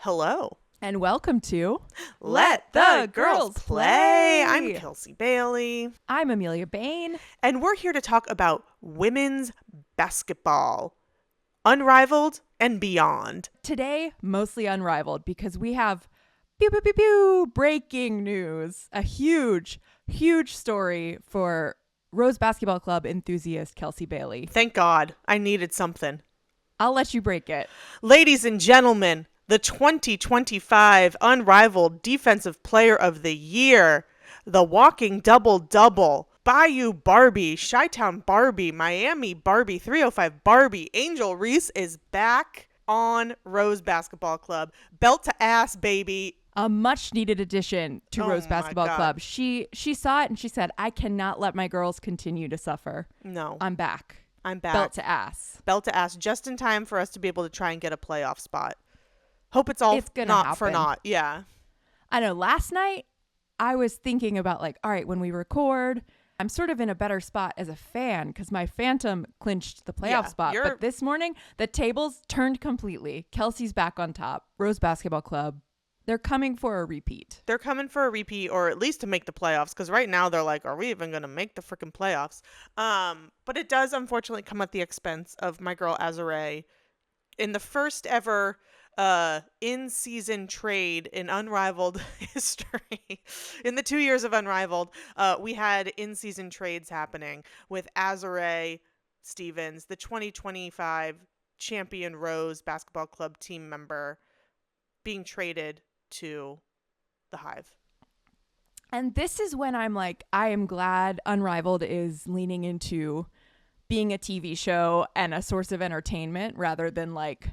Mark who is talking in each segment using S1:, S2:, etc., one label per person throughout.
S1: Hello.
S2: And welcome to
S1: Let the Girls Play. I'm Kelsey Bailey.
S2: I'm Amelia Bain.
S1: And we're here to talk about women's basketball. Unrivaled and beyond.
S2: Today, mostly unrivaled because we have breaking news. A huge story for Rose Basketball Club enthusiast Kelsey Bailey.
S1: Thank God. I needed something.
S2: I'll let you break it.
S1: Ladies and gentlemen, the 2025 Unrivaled Defensive Player of the Year, the walking double-double, Bayou Barbie, Chi-Town Barbie, Miami Barbie, 305 Barbie, Angel Reese is back on Rose Basketball Club. Belt to ass, baby.
S2: A much needed addition to Rose Basketball
S1: God.
S2: Club. She saw it and she said, I cannot let my girls continue to suffer.
S1: No.
S2: I'm back.
S1: Belt
S2: to ass.
S1: Belt to ass, just in time for us to be able to try and get a playoff spot. Hope it's all not
S2: happen.
S1: for naught. Yeah.
S2: I know last night I was thinking about all right, when we record, I'm sort of in a better spot as a fan because my Phantom clinched the playoff spot. But this morning, the tables turned completely. Kelsey's back on top. Rose Basketball Club, they're coming for a repeat.
S1: They're coming for a repeat, or at least to make the playoffs, because right now they're like, are we even going to make the freaking playoffs? But it does unfortunately come at the expense of my girl Azure. In the first ever in-season trade in Unrivaled history, in the 2 years of Unrivaled, we had in-season trades happening with Azure Stevens, the 2025 champion Rose Basketball Club team member, being traded to the Hive.
S2: And this is when I'm like, I am glad Unrivaled is leaning into being a TV show and a source of entertainment rather than like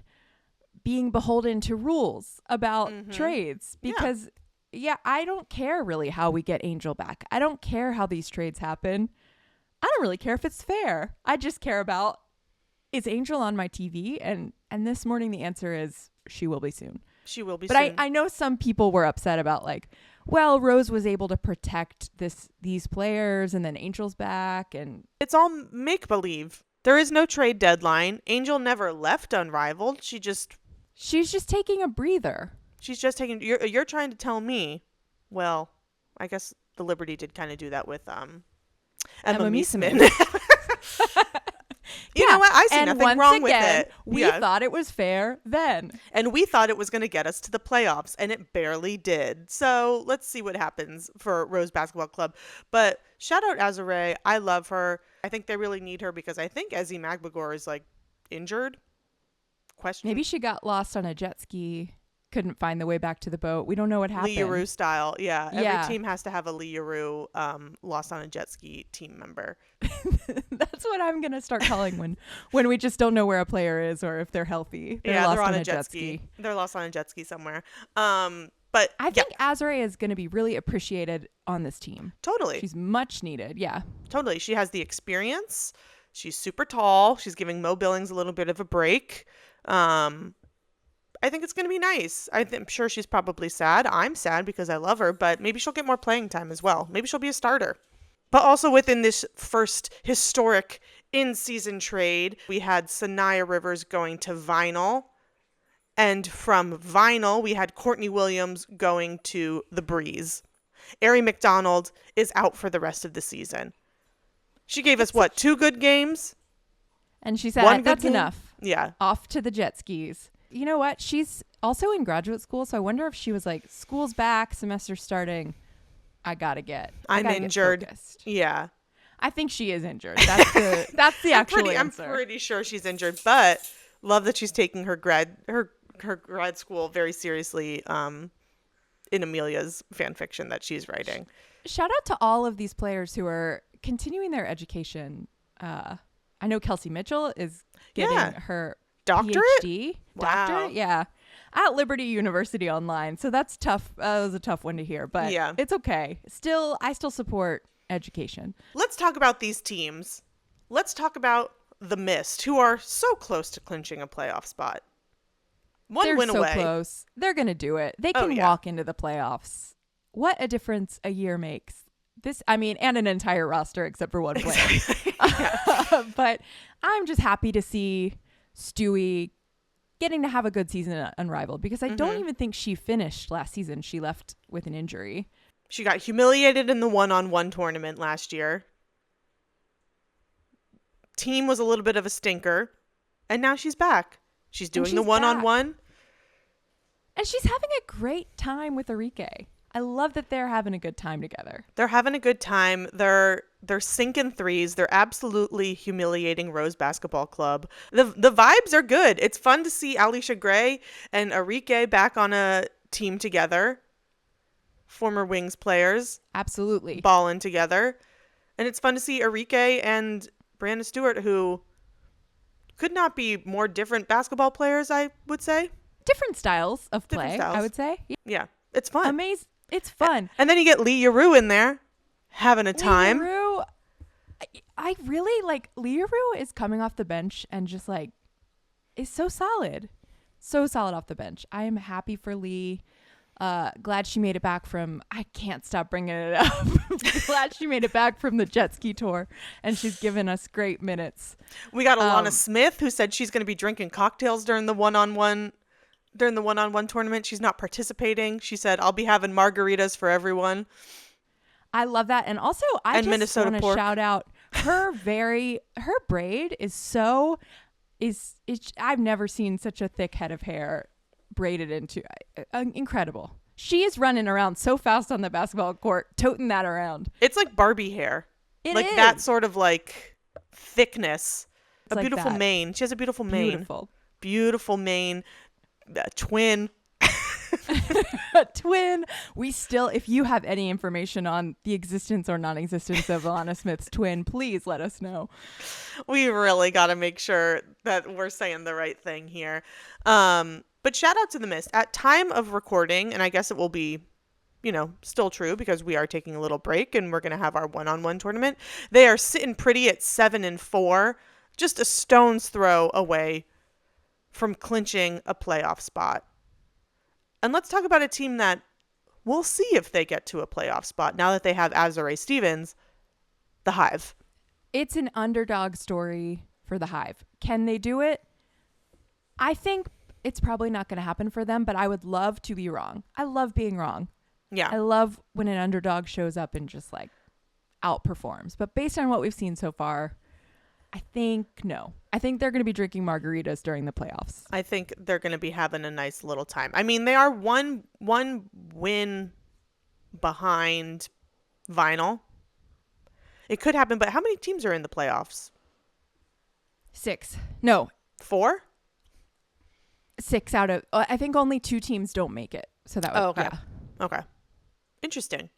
S2: being beholden to rules about trades. Because I don't care really how we get Angel back. I don't care how these trades happen. I don't really care if it's fair. I just care about, is Angel on my TV? And this morning the answer is she will be soon.
S1: She will be
S2: soon.
S1: But
S2: I know some people were upset about like, well, Rose was able to protect these players and then Angel's back, and
S1: it's all make-believe. There is no trade deadline. Angel never left Unrivaled. She's just
S2: taking a breather.
S1: She's just taking. You're trying to tell me. Well, I guess the Liberty did kind of do that with Emma Meesman. You know what? I see nothing wrong with it.
S2: We thought it was fair then.
S1: And we thought it was going to get us to the playoffs, and it barely did. So let's see what happens for Rose Basketball Club. But shout out Azure. I love her. I think they really need her because I think Ezzy Magbagor is like injured.
S2: Maybe she got lost on a jet ski. Couldn't find the way back to the boat. We don't know what happened.
S1: Learoux style. Yeah. Every team has to have a Learoux lost on a jet ski team member.
S2: That's what I'm going to start calling when we just don't know where a player is or if they're healthy.
S1: They're on a jet ski. They're lost on a jet ski somewhere. But
S2: I think Azure is going to be really appreciated on this team.
S1: Totally.
S2: She's much needed. Yeah.
S1: Totally. She has the experience. She's super tall. She's giving Mo Billings a little bit of a break. I think it's going to be nice. I'm sure she's probably sad. I'm sad because I love her, but maybe she'll get more playing time as well. Maybe she'll be a starter. But also within this first historic in-season trade, we had Sanaya Rivers going to Vinyl. And from Vinyl, we had Courtney Williams going to the Breeze. Ari McDonald is out for the rest of the season. She gave us, 2 good games?
S2: And she said, that's enough.
S1: Yeah.
S2: Off to the jet skis. You know what? She's also in graduate school, so I wonder if she was like, school's back, semester starting. I'm
S1: injured. Yeah.
S2: I think she is injured. That's the actual answer.
S1: I'm pretty sure she's injured, but love that she's taking her grad school very seriously in Amelia's fan fiction that she's writing.
S2: Shout out to all of these players who are continuing their education. I know Kelsey Mitchell is getting her
S1: doctorate?
S2: PhD.
S1: Wow.
S2: Doctorate? Yeah. At Liberty University Online. So that's tough. That was a tough one to hear, but it's okay. I still support education.
S1: Let's talk about these teams. Let's talk about the Mist, who are so close to clinching a playoff spot.
S2: They're
S1: win
S2: so
S1: away.
S2: Close. They're going to do it. They can walk into the playoffs. What a difference a year makes. And an entire roster except for one player. But I'm just happy to see Stewie getting to have a good season at Unrivaled, because I don't even think she finished last season. She left with an injury.
S1: She got humiliated in the one-on-one tournament last year. Team was a little bit of a stinker, and now she's back. She's doing the one-on-one.
S2: And she's having a great time with Arike. I love that they're having a good time together.
S1: They're having a good time. They're sinking threes. They're absolutely humiliating Rose Basketball Club. The vibes are good. It's fun to see Alicia Gray and Arike back on a team together. Former Wings players.
S2: Absolutely.
S1: Balling together. And it's fun to see Arike and Brianna Stewart, who could not be more different basketball players, I would say.
S2: Different styles of play, I would say.
S1: Yeah, it's fun.
S2: Amazing. It's fun.
S1: And then you get Lee Yaru in there having a time.
S2: Lee Yaru, I really like. Lee Yaru is coming off the bench and just like is so solid. So solid off the bench. I am happy for Lee. Glad she made it back from, I can't stop bringing it up. Glad she made it back from the jet ski tour, and she's given us great minutes.
S1: We got Alana Smith, who said she's going to be drinking cocktails during the one-on-one tournament. She's not participating. She said, I'll be having margaritas for everyone.
S2: I love that. And also, I just want to shout out her braid is I've never seen such a thick head of hair braided into incredible. She is running around so fast on the basketball court, toting that around.
S1: It's like Barbie hair.
S2: It
S1: like
S2: is.
S1: That sort of like thickness.
S2: It's
S1: a
S2: like
S1: beautiful
S2: that.
S1: mane. She has a beautiful mane. Beautiful mane. Twin.
S2: A twin. We still, if you have any information on the existence or non-existence of Alana Smith's twin, please let us know.
S1: We really got to make sure that we're saying the right thing here. But shout out to the Mist. At time of recording, and I guess it will be, still true because we are taking a little break and we're going to have our one-on-one tournament. They are sitting pretty at 7-4, just a stone's throw away from clinching a playoff spot. And let's talk about a team that we'll see if they get to a playoff spot now that they have Azurá Stevens, the Hive.
S2: It's an underdog story for the Hive. Can they do it? I think it's probably not going to happen for them, but I would love to be wrong. I love being wrong.
S1: Yeah.
S2: I love when an underdog shows up and just like outperforms. But based on what we've seen so far, I think no. I think they're going to be drinking margaritas during the playoffs.
S1: I think they're going to be having a nice little time. I mean, they are one win behind Vinyl. It could happen, but how many teams are in the playoffs?
S2: 6. No.
S1: 4?
S2: 6 out of, I think only 2 teams don't make it. So that would,
S1: okay.
S2: Yeah.
S1: Okay. Interesting.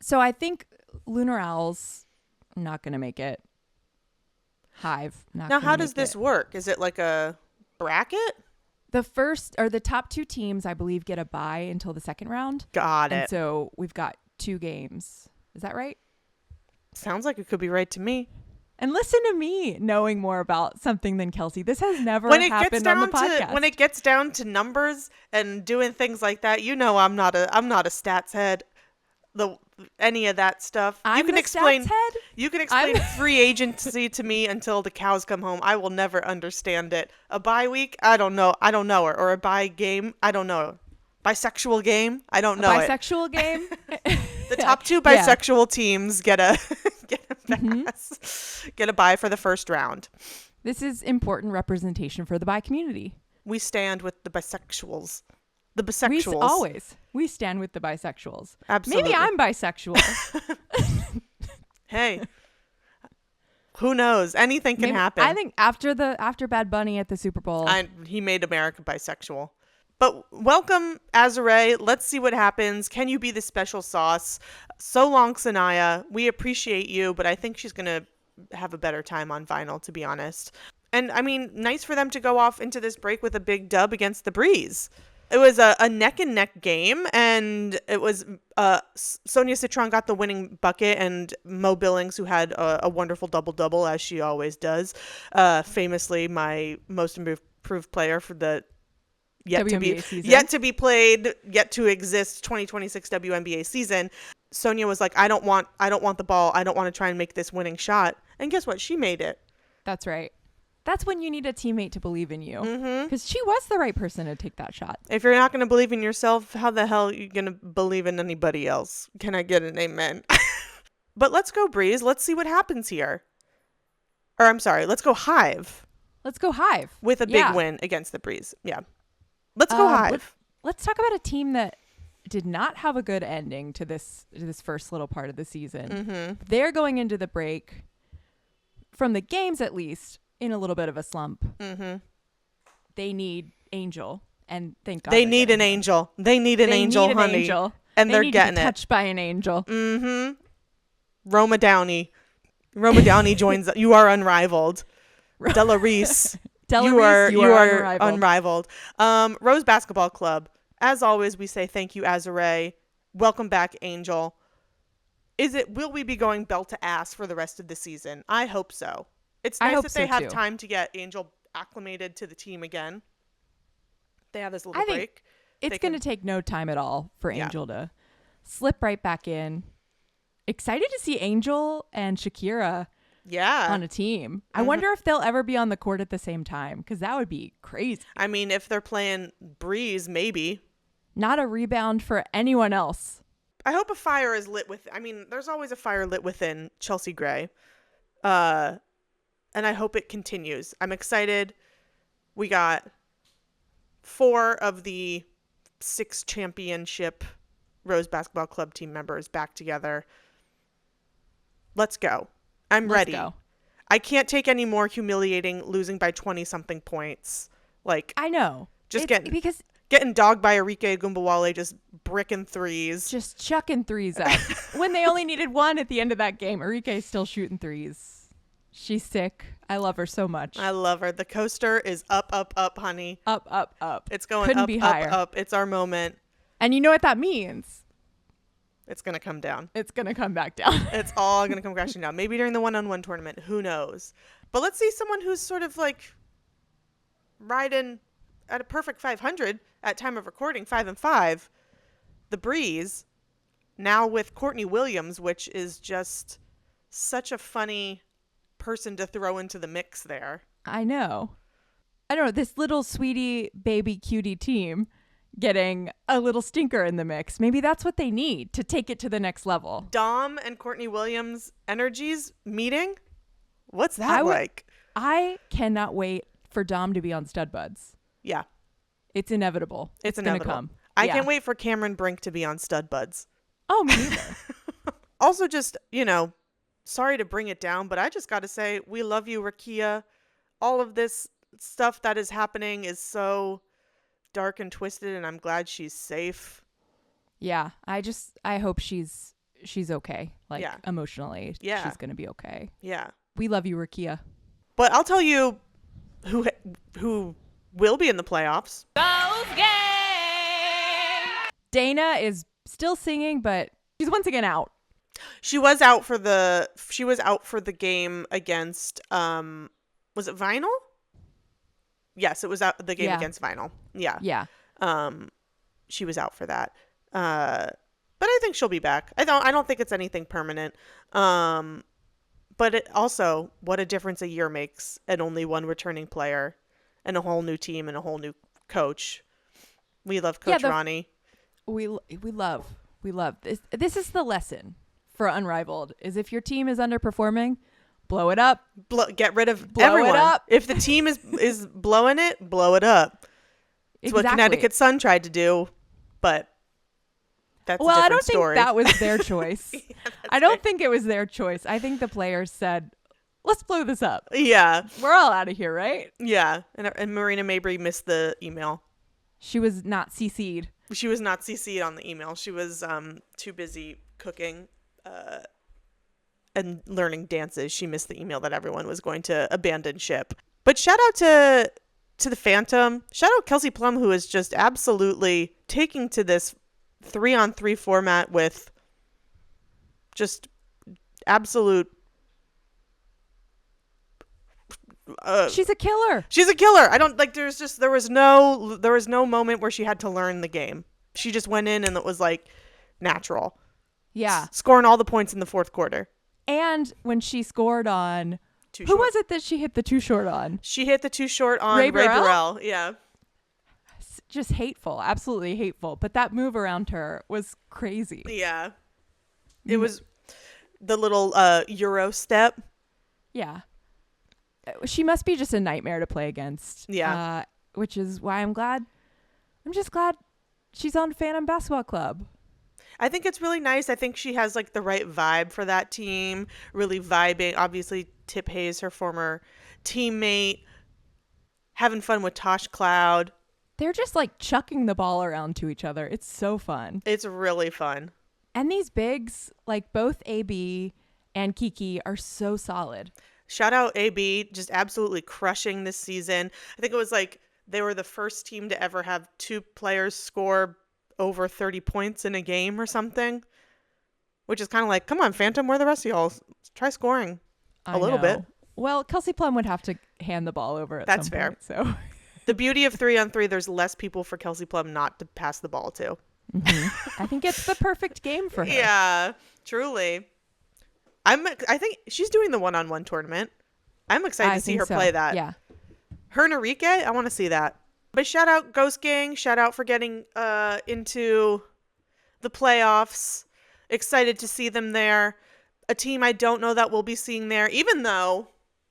S2: So I think Lunar Owls not going to make it. Hive not.
S1: Now, how does this work? Is it like a bracket?
S2: The first or the top 2 teams, I believe, get a bye until the second round.
S1: Got it.
S2: And so we've got 2 games. Is that right?
S1: Sounds like it could be right to me.
S2: And listen to me knowing more about something than Kelsey. This has never happened on the podcast.
S1: When it gets down to numbers and doing things like that, I'm not a stats head. Any of that stuff.
S2: You can explain
S1: free agency to me until the cows come home. I will never understand it. A bye week? I don't know. Or a bye game? I don't know. Bisexual game? I don't know.
S2: Bisexual game?
S1: The top 2 bisexual teams get a get a bye for the first round.
S2: This is important representation for the bi community.
S1: We stand with the bisexuals. The bisexuals.
S2: We stand with the bisexuals.
S1: Absolutely.
S2: Maybe I'm bisexual.
S1: Hey, who knows? Anything can happen.
S2: I think after Bad Bunny at the Super Bowl,
S1: he made America bisexual. But welcome, Azurá. Let's see what happens. Can you be the special sauce? So long, Sanaya. We appreciate you, but I think she's going to have a better time on Vinyl, to be honest. And, I mean, nice for them to go off into this break with a big dub against the Breeze. It was a neck-and-neck game, and it was Sonia Citron got the winning bucket, and Mo Billings, who had a wonderful double-double, as she always does, famously my most improved player for the yet to be played, yet to exist 2026 WNBA season. Sonia was like, I don't want the ball. I don't want to try and make this winning shot. And guess what? She made it.
S2: That's right. That's when you need a teammate to believe in you.
S1: Mm-hmm.
S2: Because she was the right person to take that shot.
S1: If you're not going to believe in yourself, how the hell are you going to believe in anybody else? Can I get an amen? But let's go, Breeze. Let's see what happens here. Or I'm sorry, let's go Hive
S2: Let's go Hive.
S1: with a big win against the Breeze. Yeah. Let's go Hive.
S2: Let's talk about a team that did not have a good ending to this first little part of the season.
S1: Mm-hmm.
S2: They're going into the break, from the games at least, in a little bit of a slump.
S1: Mm-hmm.
S2: They need Angel, and thank God
S1: They need an angel. They need an angel, honey.
S2: Angel.
S1: And they're
S2: need
S1: getting
S2: to be
S1: it.
S2: touched by an angel.
S1: Mm-hmm. Roma Downey joins. You are unrivaled. Della Reese. You are unrivaled. Rose Basketball Club. As always, we say thank you, Azure. Welcome back, Angel. Will we be going belt to ass for the rest of the season? I hope so. It's nice that they have time to get Angel acclimated to the team again. They have this little break.
S2: It's going to take no time at all for Angel to slip right back in. Excited to see Angel and Shakira on a team. I wonder if they'll ever be on the court at the same time, because that would be crazy.
S1: I mean, if they're playing Breeze, maybe.
S2: Not a rebound for anyone else.
S1: I hope a fire is lit there's always a fire lit within Chelsea Gray. And I hope it continues. I'm excited. We got 4 of the 6 championship Rose Basketball Club team members back together. Let's go. I'm ready.
S2: Go.
S1: I can't take any more humiliating losing by 20-something points.
S2: I know.
S1: Just getting dogged by Arike Gumbawale, just bricking threes.
S2: Just chucking threes up. When they only needed 1 at the end of that game. Arike's still shooting threes. She's sick. I love her so much.
S1: I love her. The coaster is up, up, up, honey.
S2: Up, up, up.
S1: It's going
S2: Couldn't
S1: up,
S2: be
S1: up,
S2: higher.
S1: up. It's our moment.
S2: And you know what that means?
S1: It's going to come down.
S2: It's going to come back down.
S1: It's all going to come crashing down. Maybe during the one-on-one tournament. Who knows? But let's see someone who's sort of riding at a perfect 500 at time of recording, 5-5. The Breeze, now with Courtney Williams, which is just such a funny person to throw into the mix there.
S2: I know. I don't know. This little sweetie baby cutie team getting a little stinker in the mix. Maybe that's what they need to take it to the next level.
S1: Dom and Courtney Williams energies meeting? What's that like?
S2: I cannot wait for Dom to be on Stud Buds.
S1: Yeah.
S2: It's inevitable. It's going to come.
S1: I can't wait for Cameron Brink to be on Stud Buds.
S2: Oh, me neither.
S1: Also, just, sorry to bring it down, but I just got to say, we love you, Rakia. All of this stuff that is happening is so dark and twisted, and I'm glad she's safe.
S2: Yeah, I hope she's okay, emotionally.
S1: Yeah.
S2: She's going to be okay.
S1: Yeah.
S2: We love you, Rakia.
S1: But I'll tell you who will be in the playoffs.
S2: Dana is still singing, but she's once again out.
S1: She was out for the game against was it Vinyl? Yes, it was the game against Vinyl. Yeah.
S2: Yeah.
S1: She was out for that. But I think she'll be back. I don't think it's anything permanent. But it also, what a difference a year makes, and only one returning player and a whole new team and a whole new coach. We love Coach Ronnie.
S2: We love this. This is the lesson for Unrivaled, is if your team is underperforming, blow it up.
S1: Get rid of everyone.
S2: It up.
S1: If the team is blowing it, blow it up. It's what Connecticut Sun tried to do, but that's a different
S2: I don't
S1: story.
S2: think that was their choice. I don't think it was their choice. I think the players said, let's blow this up.
S1: Yeah.
S2: We're all out of here, right?
S1: Yeah. And Marina Mabry missed the email.
S2: She was not CC'd.
S1: She was not CC'd on the email. She was too busy cooking and learning dances. She missed the email that everyone was going to abandon ship. But shout out to the Phantom. Shout out Kelsey Plum, who is just absolutely taking to this 3-on-3 format with just absolute
S2: she's a killer.
S1: She's a killer. I don't there was no moment where she had to learn the game. She just went in and it was natural.
S2: Yeah.
S1: Scoring all the points in the fourth quarter.
S2: And when she scored on
S1: too
S2: Who
S1: short.
S2: was it that she hit the too short on?
S1: She hit the too short on
S2: Ray
S1: Ray
S2: Burrell?
S1: Burrell. Yeah.
S2: Just hateful, absolutely hateful. But that move around her was crazy.
S1: Yeah. It was the little Euro step.
S2: Yeah. She must be just a nightmare to play against.
S1: Yeah.
S2: Which is why I'm just glad she's on Phantom Basketball Club.
S1: I think it's really nice. I think she has like the right vibe for that team. Really vibing. Obviously, Tip Hayes, her former teammate, having fun with Tosh Cloud.
S2: They're just like chucking the ball around to each other. It's so fun.
S1: It's really fun.
S2: And these bigs, like both AB and Kiki, are so solid.
S1: Shout out AB, just absolutely crushing this season. I think it was like they were the first team to ever have 2 players score over 30 points in a game or something, which is kind of like, come on, Phantom, where are the rest of y'all? Try scoring a little bit.
S2: Well, Kelsey Plum would have to hand the ball over at
S1: That's
S2: some
S1: fair.
S2: point. So
S1: The beauty of 3-on-3, there's less people for Kelsey Plum not to pass the ball to.
S2: I think it's the perfect game for her.
S1: Yeah, truly. I think she's doing the 1-on-1 tournament. I'm excited to see
S2: think
S1: her
S2: so.
S1: play that.
S2: Yeah.
S1: Her and Enrique, I want to see that. But shout out Ghost Gang. Shout out for getting into the playoffs. Excited to see them there. A team I don't know that we'll be seeing there, even though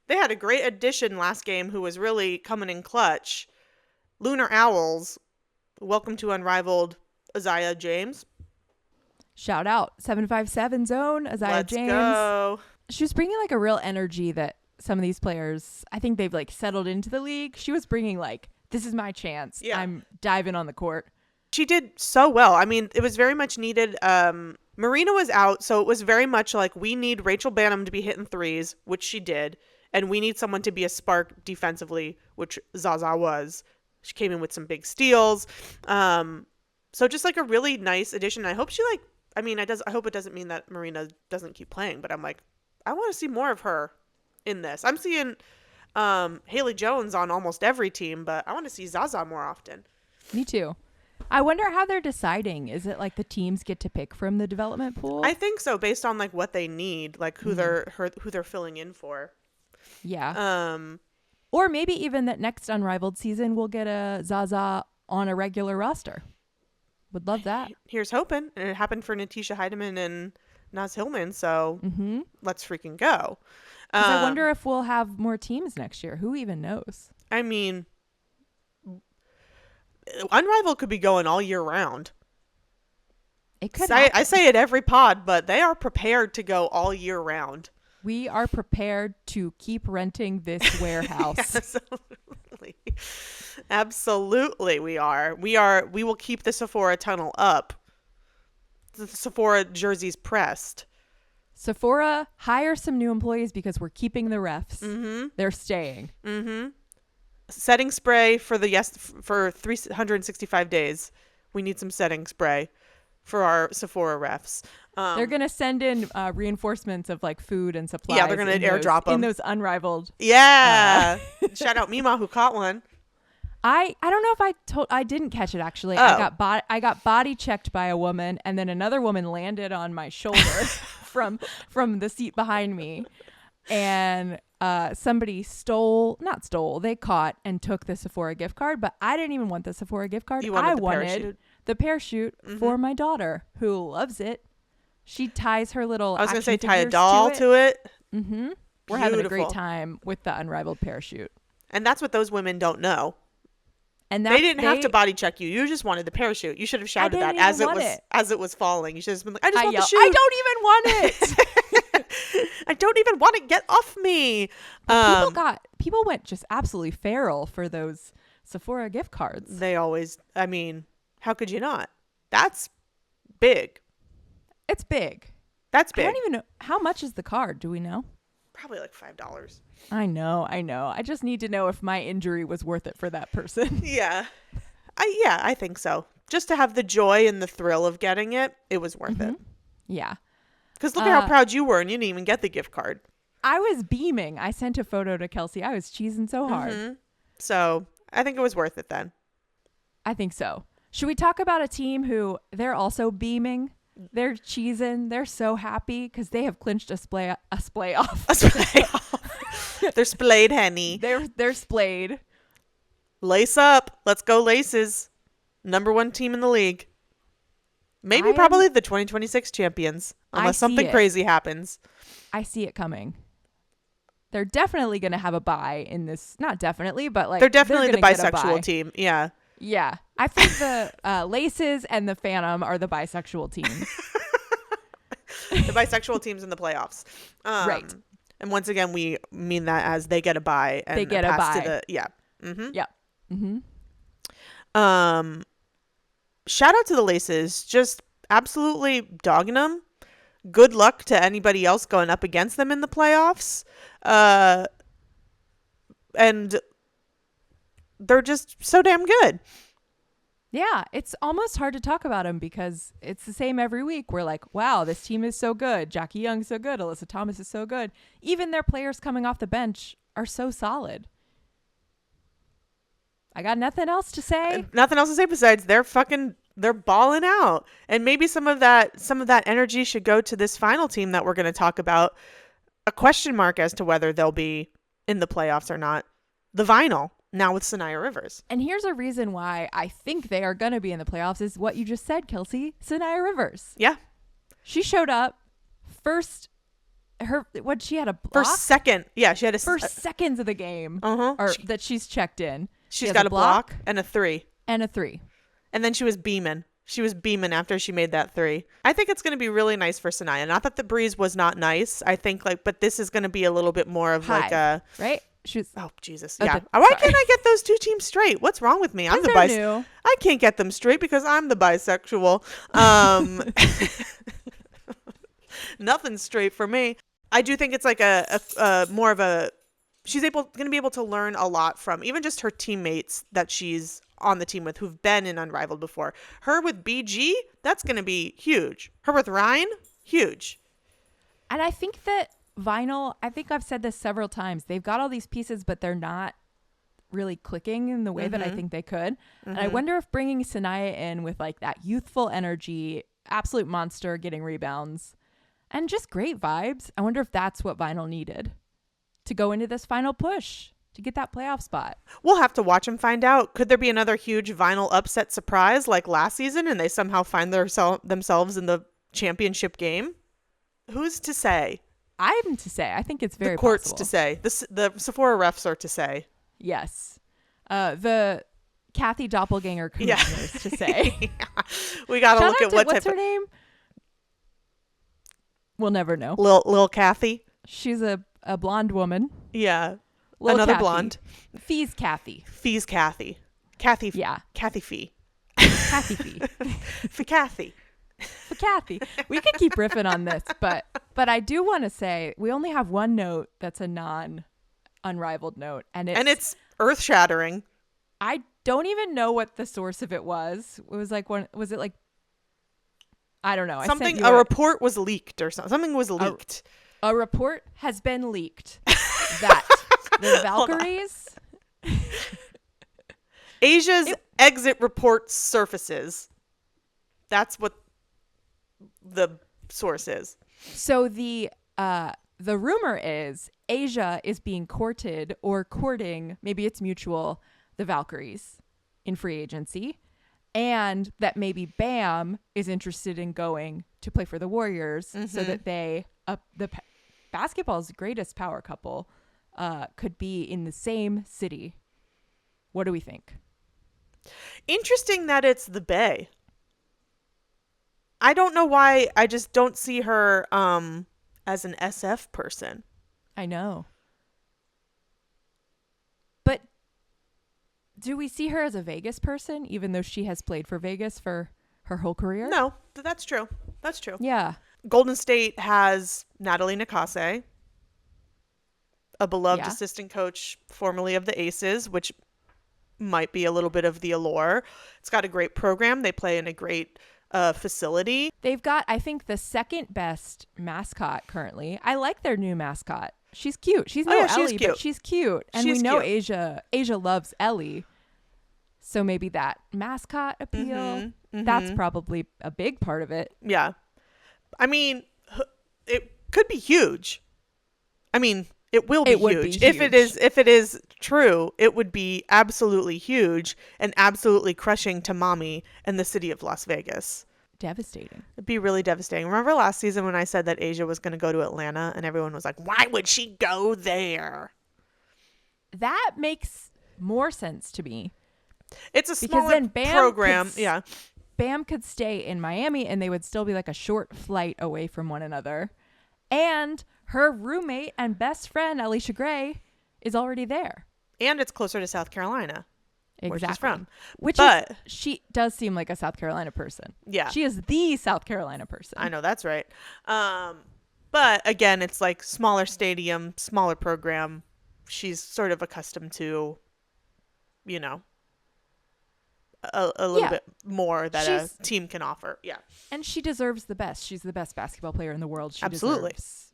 S1: they had a great addition last game who was really coming in clutch. Lunar Owls. Welcome to Unrivaled, Isaiah James.
S2: Shout out 757 zone, Isaiah
S1: Let's
S2: James.
S1: go.
S2: She was bringing like a real energy that some of these players, I think they've like settled into the league. She was bringing like, this is my chance.
S1: Yeah.
S2: I'm diving on the court.
S1: She did so well. I mean, it was very much needed. Marina was out, so it was very much like we need Rachel Banham to be hitting threes, which she did, and we need someone to be a spark defensively, which Zaza was. She came in with some big steals. So just like a really nice addition. I hope she like, I mean, I hope it doesn't mean that Marina doesn't keep playing, but I'm like, I want to see more of her in this. I'm seeing Haley Jones on almost every team, but I want to see Zaza more often.
S2: Me too. I wonder how they're deciding. Is it like the teams get to pick from the development pool?
S1: I think so, based on like what they need, like who they're filling in for.
S2: Yeah. Or maybe even that next Unrivaled season we'll get a Zaza on a regular roster. Would love that.
S1: Here's hoping. And it happened for Natisha Heidemann and Naz Hillman, so let's freaking go.
S2: 'Cause I wonder if we'll have more teams next year. Who even knows?
S1: I mean, Unrivaled could be going all year round.
S2: It could
S1: I say it every pod, but they are prepared to go all year round.
S2: We are prepared to keep renting this warehouse.
S1: Absolutely. Absolutely we are. We will keep the Sephora tunnel up. The Sephora jerseys pressed.
S2: Sephora, hire some new employees because we're keeping the refs. They're staying.
S1: Setting spray for for 365 days. We need some setting spray for our Sephora refs.
S2: They're going to send in reinforcements of like food and supplies.
S1: Yeah, they're going to airdrop them.
S2: In those Unrivaled.
S1: Yeah. Shout out Mima who caught one.
S2: I don't know if I didn't catch it actually.
S1: Oh.
S2: I got body checked by a woman, and then another woman landed on my shoulder from the seat behind me, and somebody they caught and took the Sephora gift card, but I didn't even want the Sephora gift card.
S1: You wanted
S2: I
S1: the
S2: wanted
S1: parachute?
S2: the parachute for my daughter who loves it. She ties her little
S1: I was going to say
S2: action
S1: tie a
S2: figures
S1: doll to it.
S2: We're having a great
S1: Beautiful.
S2: time with the Unrivaled parachute.
S1: And that's what those women don't know.
S2: And
S1: They didn't have to body check you. You just wanted the parachute. You should have shouted that
S2: didn't even
S1: as it was falling. You should have been like, I just want the
S2: yell,
S1: shoot.
S2: I don't even want it.
S1: I don't even want it. Get off me.
S2: People went just absolutely feral for those Sephora gift cards.
S1: They always, I mean, how could you not? That's big.
S2: It's big.
S1: That's
S2: I
S1: big.
S2: don't even know how much is the card. Do we know?
S1: Probably like $5.
S2: I know. I just need to know if my injury was worth it for that person.
S1: Yeah. I think so. Just to have the joy and the thrill of getting it, it was worth it.
S2: Yeah.
S1: Because look at how proud you were and you didn't even get the gift card.
S2: I was beaming. I sent a photo to Kelsey. I was cheesing so hard.
S1: So I think it was worth it then.
S2: I think so. Should we talk about a team who they're also beaming? They're cheesing. They're so happy because they have clinched a splay off.
S1: They're splayed, Henny.
S2: They're splayed.
S1: Lace up. Let's go Laces. Number 1 team in the league. Maybe
S2: I
S1: probably the 2026 champions. Unless
S2: see
S1: something
S2: it.
S1: crazy happens.
S2: I see it coming. They're definitely going to have a bye in this. Not definitely, but like
S1: They're definitely the
S2: gonna get a
S1: bisexual
S2: bye.
S1: team. Yeah.
S2: Yeah. I think the Laces and the Phantom are the bisexual teams.
S1: The bisexual teams in the playoffs.
S2: Right.
S1: And once again, we mean that as they get a bye and
S2: They get a
S1: pass
S2: bye.
S1: to the yeah. Mm-hmm.
S2: Yep. Mm-hmm.
S1: Shout out to the Laces, just absolutely dogging them. Good luck to anybody else going up against them in the playoffs. And they're just so damn good.
S2: Yeah, it's almost hard to talk about them because it's the same every week. We're like, wow, this team is so good. Jackie Young's so good. Alyssa Thomas is so good. Even their players coming off the bench are so solid. I got nothing else to say.
S1: Nothing else to say besides they're balling out. And maybe some of that energy should go to this final team that we're going to talk about. A question mark as to whether they'll be in the playoffs or not. The Vinyl, now with Sanaya Rivers.
S2: And here's a reason why I think they are going to be in the playoffs is what you just said, Kelsey. Sanaya Rivers.
S1: Yeah.
S2: She showed up first. She had a block?
S1: First second. Yeah, she had
S2: First seconds of the game.
S1: Uh-huh.
S2: Or that she's checked in.
S1: She's got a block and a 3.
S2: And a 3.
S1: And then she was beaming. She was beaming after she made that 3. I think it's going to be really nice for Sanaya. Not that the breeze was not nice. I think but this is going to be a little bit more of like a
S2: right. She was.
S1: Oh Jesus!
S2: Okay,
S1: Yeah. Why can't I get those 2 teams straight? What's wrong with me? I'm the
S2: new.
S1: I can't get them straight because I'm the bisexual. Nothing's straight for me. I do think it's like a more of a. She's going to be able to learn a lot from even just her teammates that she's on the team with who've been in Unrivaled before. Her with BG, that's going to be huge. Her with Ryan, huge.
S2: And I think that Vinyl, I think I've said this several times. They've got all these pieces, but they're not really clicking in the way that I think they could. And I wonder if bringing Sanaya in with like that youthful energy, absolute monster, getting rebounds, and just great vibes. I wonder if that's what Vinyl needed to go into this final push to get that playoff spot.
S1: We'll have to watch and find out. Could there be another huge Vinyl upset surprise like last season and they somehow find themselves in the championship game? Who's to say?
S2: I'm to say. I think it's very
S1: The courts
S2: possible.
S1: to say. The Sephora refs are to say.
S2: Yes. The Kathy Doppelganger commissioners to say.
S1: Yeah. We got to look at
S2: what's her name? We'll never know.
S1: Lil Kathy.
S2: She's a blonde woman.
S1: Yeah.
S2: Lil
S1: Another
S2: Kathy.
S1: blonde.
S2: Fee's Kathy.
S1: Fee's Kathy. Kathy.
S2: Yeah.
S1: Kathy Fee.
S2: Kathy Fee.
S1: For Kathy.
S2: For Kathy. We could keep riffing on this, but I do want to say we only have one note that's a non-unrivaled note, and
S1: it's earth shattering.
S2: I don't even know what the source of it was. It was like was it like I don't know.
S1: A report was leaked or something. Something was leaked.
S2: A report has been leaked that the Valkyries.
S1: Asia's exit report surfaces. That's what the source is.
S2: So the rumor is Asia is being courted or courting, maybe it's mutual, the Valkyries in free agency, and that maybe Bam is interested in going to play for the Warriors so that they basketball's greatest power couple could be in the same city. What do we think?
S1: Interesting that it's the Bay. I don't know why. I just don't see her as an SF person.
S2: I know. But do we see her as a Vegas person, even though she has played for Vegas for her whole career?
S1: No, that's true. That's true.
S2: Yeah.
S1: Golden State has Natalie Nakase, a beloved assistant coach formerly of the Aces, which might be a little bit of the allure. It's got a great program. They play in a great facility.
S2: They've got, I think, the second best mascot currently. I like their new mascot. She's cute. She's no Ellie, but she's cute. And we know Asia loves Ellie. So maybe that mascot appeal, that's probably a big part of it.
S1: Yeah. I mean, it could be huge. I mean, It will be
S2: It would be
S1: huge. If it is true, it would be absolutely huge and absolutely crushing to mommy and the city of Las Vegas.
S2: Devastating.
S1: It'd be really devastating. Remember last season when I said that Asia was going to go to Atlanta and everyone was like, "Why would she go there?"
S2: That makes more sense to me.
S1: It's a
S2: Because
S1: smaller
S2: then
S1: program. Yeah.
S2: Bam could stay in Miami and they would still be like a short flight away from one another. And her roommate and best friend, Alicia Gray, is already there.
S1: And it's closer to South Carolina, where she's from.
S2: She does seem like a South Carolina person.
S1: Yeah.
S2: She is the South Carolina person.
S1: I know, that's right. But again, it's like smaller stadium, smaller program. She's sort of accustomed to, you know, a little bit more that a team can offer. Yeah.
S2: And she deserves the best. She's the best basketball player in the world. She
S1: Absolutely
S2: deserves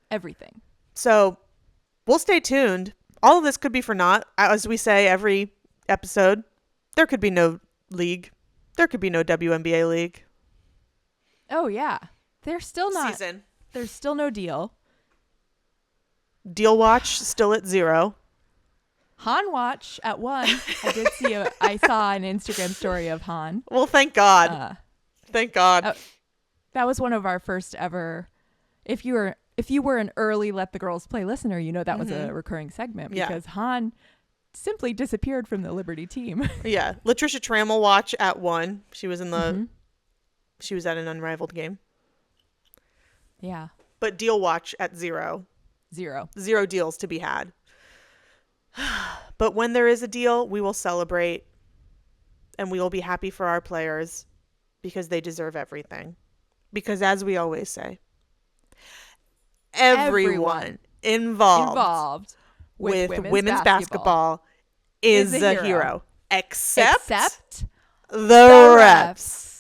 S2: everything.
S1: So we'll stay tuned. All of this could be for naught. As we say every episode, there could be no league. There could be no WNBA league.
S2: Oh, yeah. There's still not.
S1: Season.
S2: There's still no deal.
S1: Deal watch still at 0.
S2: Han watch at 1. I saw an Instagram story of Han.
S1: Well, thank God. Thank God.
S2: That was one of our first ever. If you were an early Let the Girls Play listener, you know that was a recurring segment because Han simply disappeared from the Liberty team.
S1: Yeah. Latricia Trammell watch at 1. She was in the she was at an Unrivaled game.
S2: Yeah.
S1: But deal watch at 0.
S2: 0
S1: deals to be had. But when there is a deal, we will celebrate and we will be happy for our players because they deserve everything. Because as we always say, everyone involved with women's basketball is a hero. Except the refs.